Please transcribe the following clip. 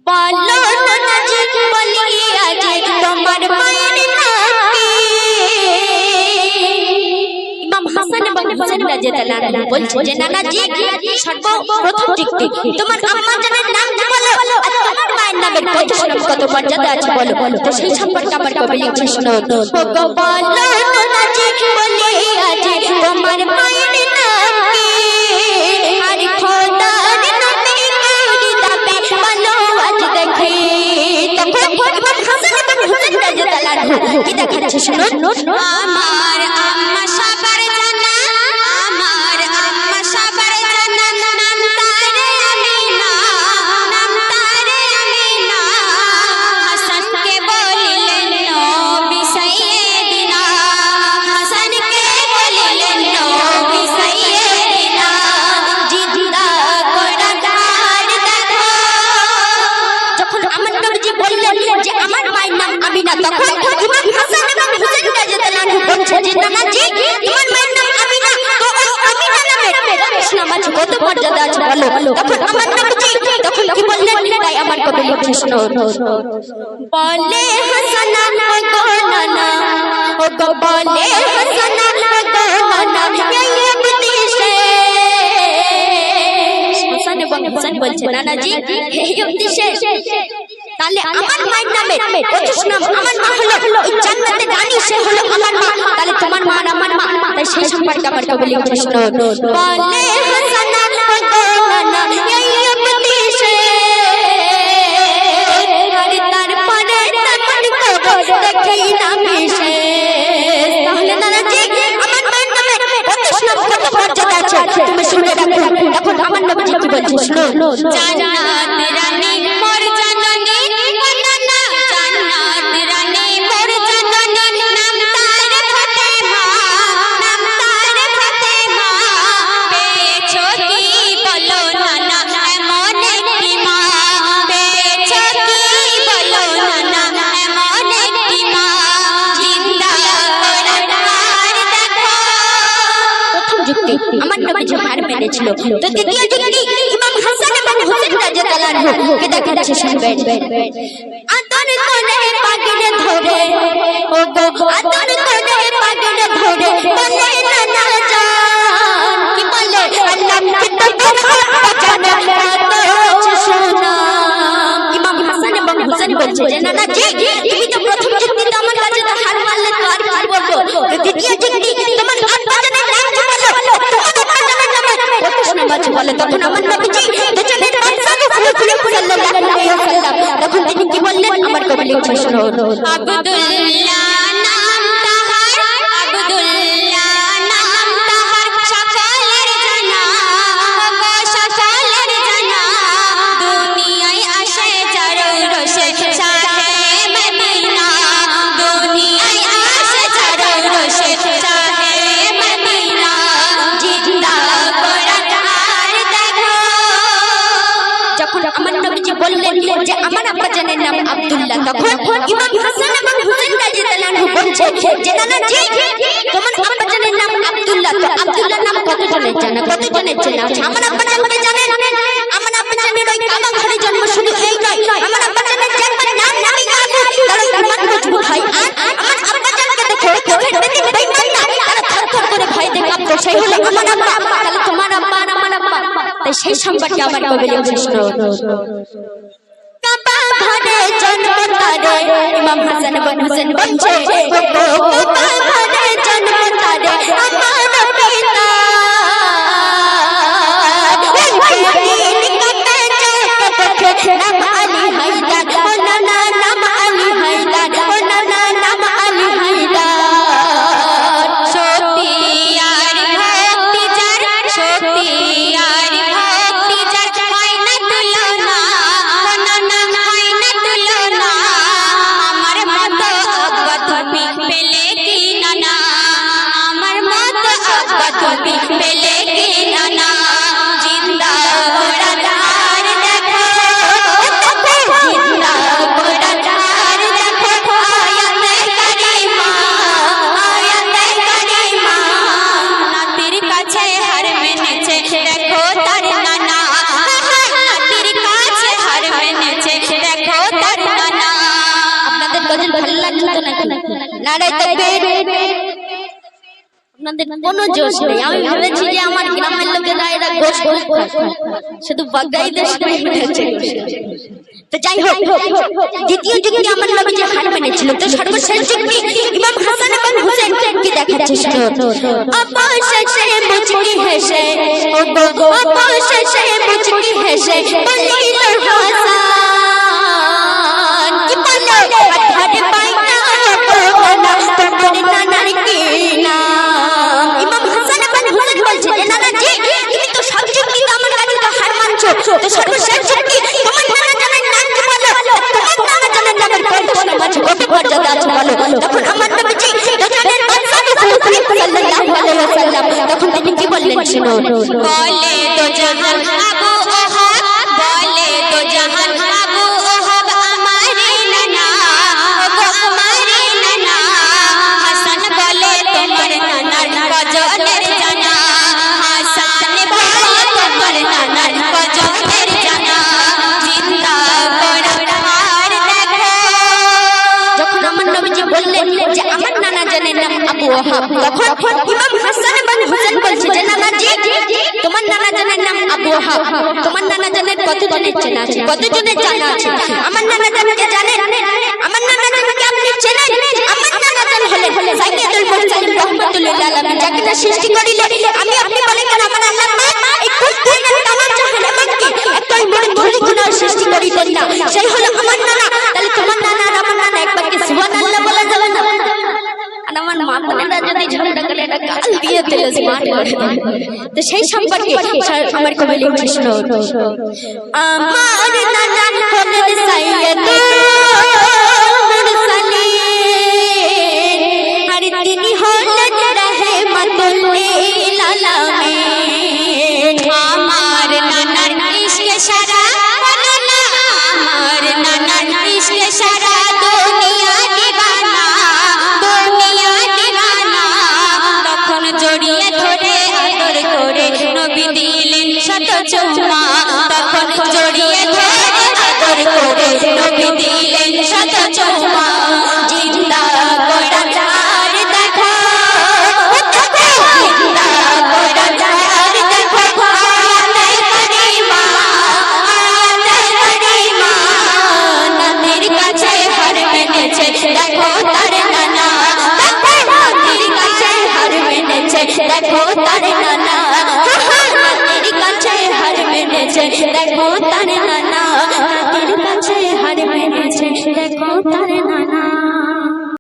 বলো নানাজি বলি আজ তোমার মায়ের নাম কি? ইমাম হাসান এবং হুসাইন রাদিয়াল্লাহু আনহু বলছে যে নানাজি সর্বপ্রথম দিকে তোমার আম্মা জানের নাম কি বলো, আর তোমার মায়ের নামের কত সম্মান কত মর্যাদা আছে বলো। তো সেই সম্পর্কে আমার কবি লিখছে শুনো। ও গো বলো নানাজি বলি আজ তোমার মায়ের নাম কি? আর খোদার নামে করি দাবে বলো আজ দেখি। তখন ইমাম হাসান এবং হুসাইন রাদিয়াল্লাহু আনহু কি দেখাচ্ছে শুনো। আমার আম্মা সাবার জানা, আমার আম্মা সাবার জানা, নাম তারে আমিনা, নাম তারে আমিনা। হাসানকে বলিলেন নবী সাইয়্যিদিনা, হাসানকে বলিলেন নবী সাইয়্যিদিনা। জিন্দা কোরআন আর দেখো। যখন আমার নবীজি বললেন যে আমার মায়ের নাম আমিনা, তখন ইমাম হাসান এবং হুসাইন রাদিয়াল্লাহু আনহু বলছে যে নানাজি তোমার মায়ের নাম আমিনা, তো আমিনা নামে নামাজ কত মর্যাদা আছে বলো। তখন আমার নবীজি তখন কি বললেন, তাই আমার কবি লিখছে শুনো। বলে হাসানা গো নানা, ও গো বলে হাসানা গো নানা, এই উদ্দেশ্যে হাসান এবং হুসাইন বলছে নানাজি এই উদ্দেশ্যে তাহলে আমার মায়ের নামে কত নাম, আমার মা হলো এই জান্নাতের রানী, সে হলো আমার মা, তাহলে তোমার মা আমার মা, তাই সেই সম্পর্কে আমার কবি লিখছে শুনো। বলে হাসানা গো নানা এই উদ্দেশ্যে, আর তারপরে তেমন কবর দেখেই না মিশে। তাহলে নানাজি আমার মায়ের নামে কত নাম কত মর্যাদা আছে তুমি শুনে রাখো। এখন আমার নবীজি কি বলছে শুনো। জান্নাত রানী মোর জাননী, নানা জান্নাত রানী মোর জাননী, নাম তার ফাতেমা, নাম তার ফাতেমা। পেয়েছো কি বলো নানা এমন একটি মা, পেয়েছো কি বলো নানা এমন একটি মা। জিন্দা কোরআন আর দেখো। প্রথম যুক্তি আমার নবীজি হার মেনেছিল, তো দ্বিতীয় যুক্তি ইমাম হাসান এবং হুসাইন রাদিয়াল্লাহু আনহু কে দেখাচ্ছে শুনবেন। আদর করে পাগড়ে ধরে, ও গো আদর করে পাগড়ে ধরে বলে নানা জান, কি বলে আল্লাহ কি তো জানে কত শোনা। ইমাম হাসান এবং হুসাইন বলছে যে নানাজি তুমি তো প্রথম যুক্তিতে আমার কাছে তো হার মারলে, তো আর কি বলবো। দ্বিতীয় যুক্তি তোমার আব্বা জানের নাম কি বলো, তোমার আব্বা জানের নামে কত নামাজ বলে। তখন আমার নবীজি দুজনের পাশাপাশি সাল্লাল্লাহু আলাইহি ওয়াসাল্লাম তখন তিনি কি বললেন আমার কবি লিখছে শুনো। আব্দুল্লাহ নাম তাহার, আব্দুল্লাহ নাম তাহার, সকলের জানা, গো সকলের জানা। দুনিয়ায় আসে যার রোশে শাহে মদিনা, দুনিয়ায় আসে যার রোশে শাহে মদিনা। জিন্দা কোরআন আর দেখো। যখন আমার নবীজি বললেন যে আমার আব্বা জানের নাম আব্দুল্লাহ, তখন ইমাম হাসান এবং হুসাইন রাদিয়াল্লাহু আনহু বলছে যে নানাজি তোমার আব্বা জানের নাম আব্দুল্লাহ, তো আব্দুল্লাহ নাম কতজনের জানা, কতজনের জানা আছে? আমার আব্বা জানকে জানেন, আমার আব্বা জানের ওই কাবা ঘরে জন্ম, শুধু এই নয় আমার আব্বা জানের জন্মের নাম নামি আবু, তারা ইমান মজবুত হয়। আর আমার আব্বা জানকে দেখো চোখের দিকে বেঈমান না, তারা থরথর করে ভয় দেখে কাঁপতো, সেই হলো আমার আব্বা। তাহলে তোমার আব্বা আর আমার আব্বা, তাই সেই সম্পর্কে আমার কবি লিখছে শুনো। কাবা ঘরে জন্ম তারে, ইমাম হাসান এবং হুসাইন বলছে কাবা ঘরে জন্ম তারে আমার পিতা। নাম আলী হায়দার, ও নানা নাম আলী হায়দার, ও নানা নাম আলী হায়দার। শক্তি আর ভক্তি যার, শক্তি আর ভক্তি যার, হয় না তুলনা, ও নানা হয় না তুলনা। আমার মতো অগধ পেলে নারে তাকবীর। আপনাদের কোনো জোশ নেই। আমি ভেবেছি যে আমার গ্রামের লোকেরা এরা গোশ খায়, শুধু বাগাইদের সময় হয়েছে। তো যাই হোক, দ্বিতীয় যুগে আমার নবীজি হার মেনেছিল। তো সর্বশেষ যুগে ইমাম হাসান এবং হুসাইন কি দেখাচ্ছে শুনো। আপাশে সে মুচকি হেসে, ও গো আপাশে সে মুচকি হেসে বলিল হাসান কি বলো আধারে পাইনা না তোমার নানার কি নাম। ইমাম হাসান এবং হুসাইন বলছে যে নানা জি তুমি তো সব যুগে আমার কাছে তো হার মানছো, তো সর্বশেষ যুগে তোমার নানা জানেন নাম কি বলো, তোমার নানা জানেন নামের কত নামাজ কত মর্যাদা আছে বলো। তখন আমার নবীজি দজানের বাদশা সাল্লাল্লাহু আলাইহি ওয়াসাল্লাম তখন তিনি কি বললেন শুনো। বলে তো জাহান আবু ওহাব, বলে তো জাহান আবু ওহাব আমারে নানা, ও আমারে নানা। হাসান বলে তোমার নানার গজলের জানা, হাসান বলে তোমার নানার গজলের জানা। জিন্দা কোরআন দেখো। যখন আমার নবীজি বললেন যে আমার নানা জানেন নাম আবু ওহাব, তখন ইমাম হাসান এবং হুসাইন বলছে যে নানা জি তোমার নানা জানেন নাম আবু ওহাব, তোমার নানা জানেন কতজনের চেনা আছে, কতজনের জানা আছে। আমার নানা জানকে জানেন, আমার নানা জানকে আপনি চেনেন। আমার নানা জান হলেন সাইয়্যিদুল মুরসালিন রাহমাতুল্লাহ আলাইহি, যাকে না সৃষ্টি করিলে আমি আপনি বলেন কেন আমার আল্লাহ মা এই কুদ্দুস তামাম জাহান্নামকে একটাই মনে ধরে কোনো সৃষ্টি করিলেন না, সেই হলো আমার নানা। তাহলে তোমার নানা আর আমার নানা একবারকে সুবহানাল্লাহ বলা যাবে না? আর আমার মা বোনেরা যদি ঝগড়া করে একটা গাল দিয়ে দিলে স্মার্ট করে দেয়। তো সেই সম্পর্কে আমার কবি লিখছে শুনো। আমার নানা হলেন সাইয়্যিদুল মুরসালিন, আর তিনি হলেন রাহমাতুল লিল আলামিন। আমার নানার ইশকে সারা না, আমার নানার ইশকে সারা দুনিয়া দিবানা, দুনিয়া দিবানা। তখন জড়িয়ে ধরে আদর করে নবী দিলেন শত চুম্মা, তখন জড়িয়ে ধরে আদর করে নবী দিলেন শত চুম্মা। জিন্দা কোরআন আর দেখো, জিন্দা কোরআন আর দেখো। আয়াতে কারিমা, আয়াতে কারিমা। নবীর কাছে হার মেনেছে দেখো তার নানা, নবীর কাছে হার মেনেছে দেখো তার নানা, নবীর কাছে হার মেনেছে দেখো তার নানা, নবীর কাছে হার মেনেছে দেখো তার নানা।